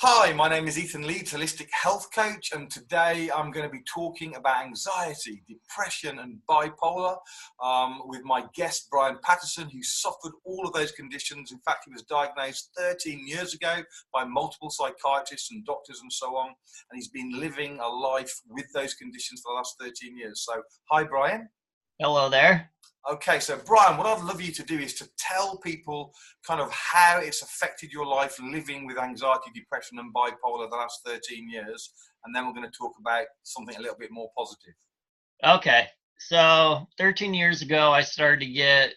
Hi, my name is Ethan Leeds, Holistic Health Coach, and today I'm going to be talking about anxiety, depression, and bipolar with my guest, Brian Patterson, who suffered all of those conditions. In fact, he was diagnosed 13 years ago by multiple psychiatrists and doctors and so on, and he's been living a life with those conditions for the last 13 years. So, hi, Brian. Hello there. Okay, so Brian, what I'd love you to do is to tell people kind of how it's affected your life living with anxiety, depression, and bipolar the last 13 years, and then we're going to talk about something a little bit more positive. Okay, so 13 years ago, I started to get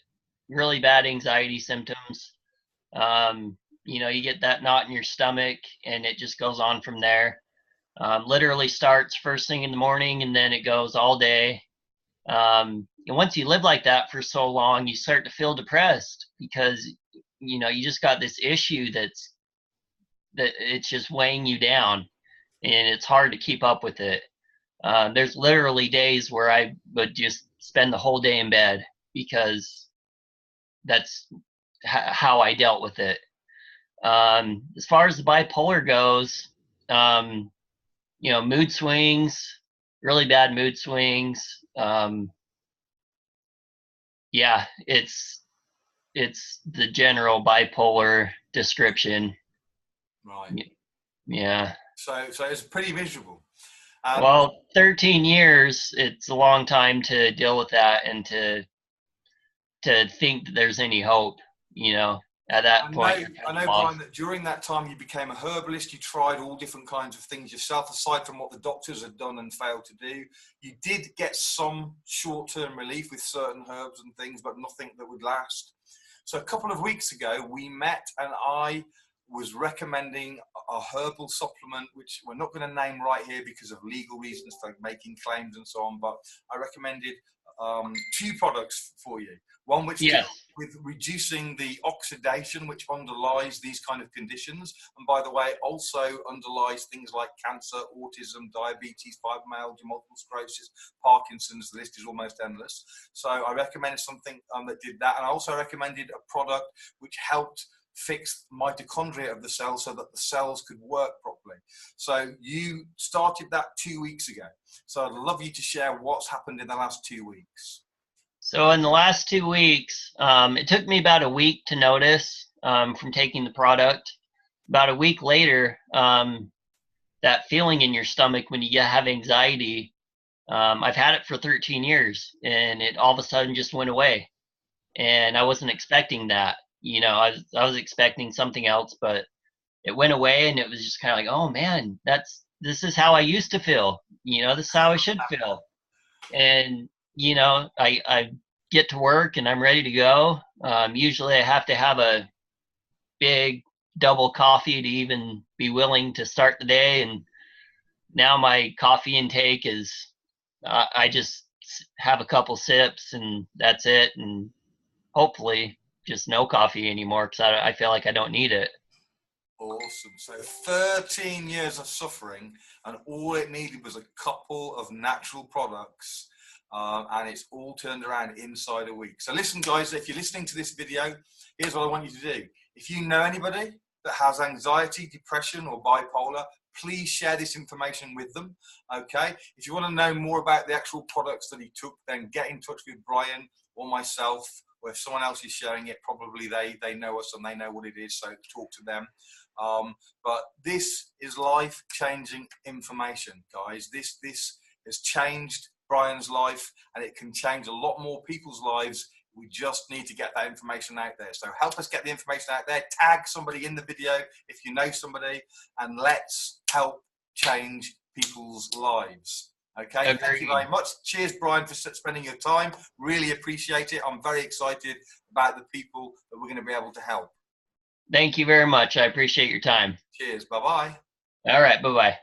really bad anxiety symptoms. You get that knot in your stomach, and it just goes on from there. Literally starts first thing in the morning, and then it goes all day. And once you live like that for so long, you start to feel depressed because you just got this issue that it's just weighing you down, and it's hard to keep up with it. There's literally days where I would just spend the whole day in bed because that's how I dealt with it. As far as the bipolar goes, mood swings, really bad mood swings. Yeah, it's the general bipolar description. Right. Yeah. So it's pretty miserable. Well, 13 years, it's a long time to deal with that and to think that there's any hope, at that point. I know, Brian, that during that time you became a herbalist. You tried all different kinds of things yourself, aside from what the doctors had done and failed to do. You did get some short-term relief with certain herbs and things, but nothing that would last. So a couple of weeks ago, we met, and I was recommending a herbal supplement, which we're not going to name right here because of legal reasons for making claims and so on, but I recommended two products for you. One which deals with reducing the oxidation which underlies these kind of conditions, and by the way, also underlies things like cancer, autism, diabetes, fibromyalgia, multiple sclerosis, Parkinson's. The list is almost endless. So I recommended something that did that, and I also recommended a product which helped fix mitochondria of the cells so that the cells could work properly. So you started that 2 weeks ago. So I'd love you to share what's happened in the last 2 weeks. So in the last 2 weeks, it took me about a week to notice from taking the product. About a week later, that feeling in your stomach when you have anxiety, I've had it for 13 years, and it all of a sudden just went away. And I wasn't expecting that. I was expecting something else, but it went away, and it was just kind of like, oh man, this is how I used to feel. This is how I should feel. And I get to work and I'm ready to go. Usually I have to have a big double coffee to even be willing to start the day. And now my coffee intake is, I just have a couple sips and that's it. And hopefully just no coffee anymore because I feel like I don't need it. Awesome. So 13 years of suffering, and all it needed was a couple of natural products, and it's all turned around inside a week. So listen, guys, if you're listening to this video, here's what I want you to do. If you know anybody that has anxiety, depression, or bipolar, please share this information with them, okay? If you want to know more about the actual products that he took, then get in touch with Brian or myself, or if someone else is sharing it, probably they know us and they know what it is, so talk to them. But this is life-changing information, guys. This has changed Brian's life, and it can change a lot more people's lives. We just need to get that information out there. So help us get the information out there. Tag somebody in the video if you know somebody, and let's help change people's lives. Okay, thank you very much. Cheers, Brian, for spending your time. Really appreciate it. I'm very excited about the people that we're going to be able to help. Thank you very much. I appreciate your time. Cheers. Bye-bye. All right. Bye-bye.